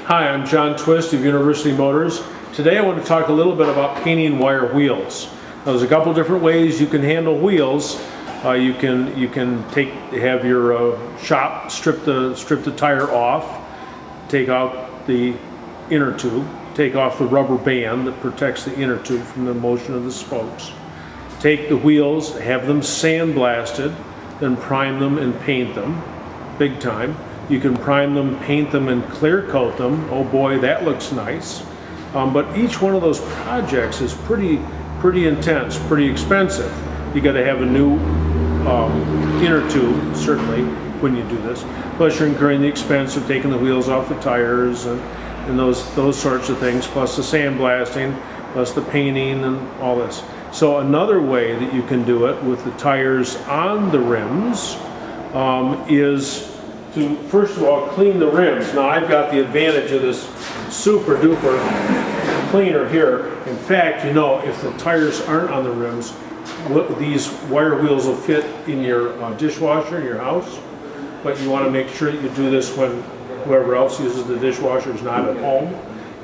Hi, I'm John Twist of University Motors. Today I want to talk a little bit about painting wire wheels. Now, there's a couple different ways you can handle wheels. You can have your shop strip the tire off, take out the inner tube, take off the rubber band that protects the inner tube from the motion of the spokes. Take the wheels, have them sandblasted, then prime them and paint them, big time. You can prime them, paint them, and clear coat them. Oh boy, that looks nice. But each one of those projects is pretty intense, pretty expensive. You got to have a new inner tube, certainly, when you do this. Plus you're incurring the expense of taking the wheels off the tires and those sorts of things, plus the sandblasting, plus the painting and all this. So another way that you can do it with the tires on the rims is to, first of all, clean the rims. Now I've got the advantage of this super duper cleaner here. In fact, you know, if the tires aren't on the rims, these wire wheels will fit in your dishwasher in your house, but you want to make sure that you do this when whoever else uses the dishwasher is not at home,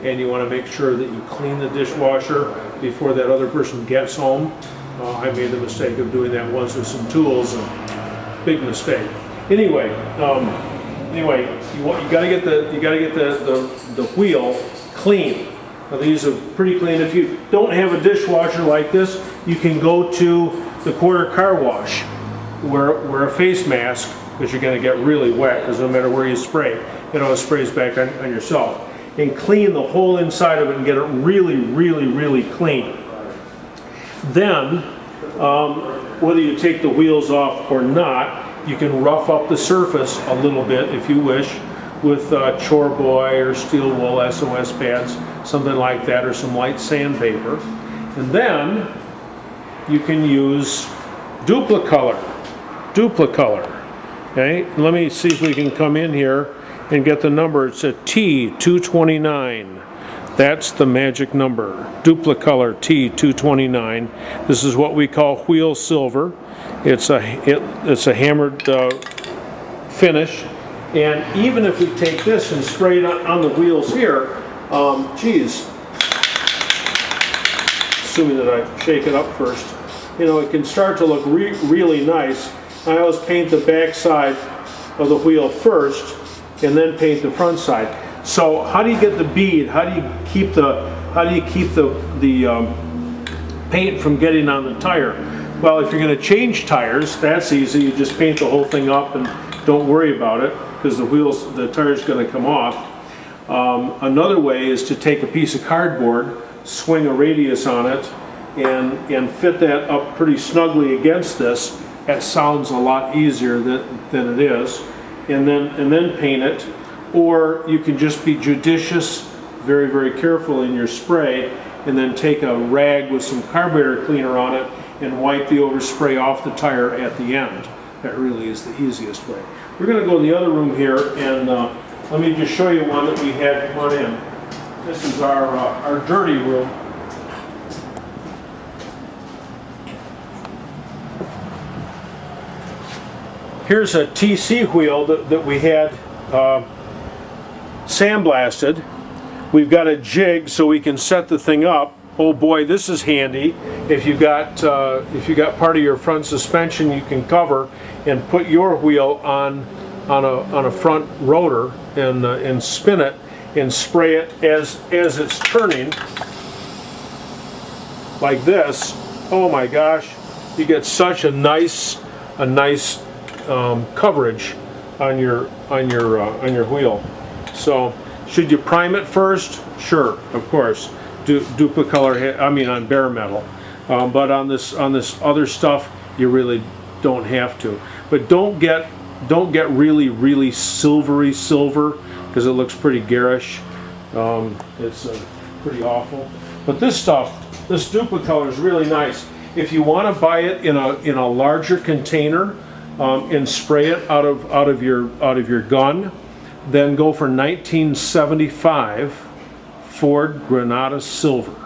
and you want to make sure that you clean the dishwasher before that other person gets home. I made the mistake of doing that once with some tools, and big mistake. Anyway, you gotta get the wheel clean. Now these are pretty clean. If you don't have a dishwasher like this, you can go to the quarter car wash. Wear a face mask because you're gonna get really wet. Because no matter where you spray, it always sprays back on yourself. And clean the whole inside of it and get it really clean. Then, whether you take the wheels off or not, you can rough up the surface a little bit if you wish with Chore Boy or Steel Wool SOS pads, something like that, or some light sandpaper. And then you can use Dupli-Color. Okay, let me see if we can come in here and get the number. It's a T229. That's the magic number, Dupli-Color T229. This is what we call wheel silver. It's a hammered finish, and even if we take this and spray it on the wheels here, assuming that I shake it up first, you know, it can start to look really nice. I always paint the back side of the wheel first, and then paint the front side. So how do you get the bead? How do you keep the paint from getting on the tire? Well, if you're going to change tires, that's easy. You just paint the whole thing up and don't worry about it because the tire's going to come off. Another way is to take a piece of cardboard, swing a radius on it, and fit that up pretty snugly against this. That sounds a lot easier than it is. And then paint it. Or you can just be judicious, very careful in your spray, and then take a rag with some carburetor cleaner on it and wipe the overspray off the tire at the end. That really is the easiest way. We're going to go in the other room here, and let me just show you one that we had come on in. This is our dirty room. Here's a TC wheel that we had sandblasted. We've got a jig so we can set the thing up. Oh boy, this is handy. If you got part of your front suspension, you can cover and put your wheel on a front rotor and spin it and spray it as it's turning like this. Oh my gosh, you get such a nice coverage on your wheel. So should you prime it first? Sure, of course. Dupli-Color, on bare metal, but on this other stuff you really don't have to. But don't get really silvery silver because it looks pretty garish. It's pretty awful. But this Dupli-Color is really nice. If you want to buy it in a larger container and spray it out of your gun, then go for 1975 Ford Granada Silver.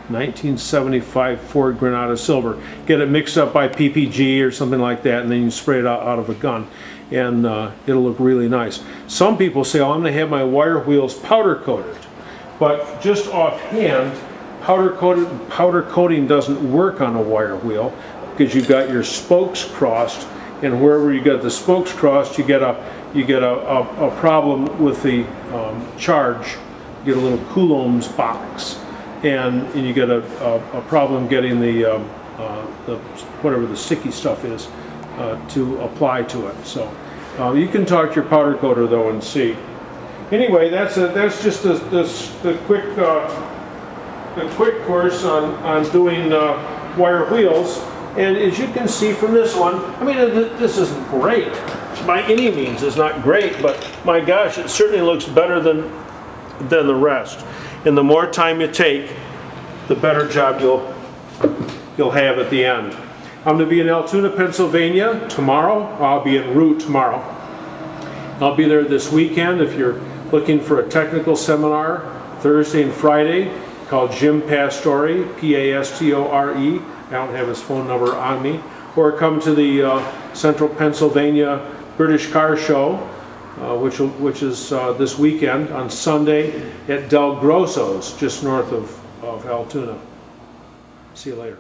1975 Ford Granada Silver. Get it mixed up by PPG or something like that, and then you spray it out of a gun. and it'll look really nice. Some people say, oh, I'm going to have my wire wheels powder coated, but just offhand, powder coating doesn't work on a wire wheel because you've got your spokes crossed, and wherever you got the spokes crossed, you get a problem with the charge. You get a little coulombs box, and you get a problem getting the whatever the sticky stuff is to apply to it. So you can talk to your powder coater though and see. Anyway, that's just the quick course on doing wire wheels. And as you can see from this one, I mean, this isn't great. By any means, it's not great, but my gosh, it certainly looks better than the rest. And the more time you take, the better job you'll have at the end. I'm going to be in Altoona, Pennsylvania tomorrow. I'll be en route tomorrow. I'll be there this weekend if you're looking for a technical seminar, Thursday and Friday, called Jim Pastore, P-A-S-T-O-R-E. I don't have his phone number on me. Or come to the Central Pennsylvania British Car Show, which is this weekend on Sunday at Del Grosso's, just north of Altoona. See you later.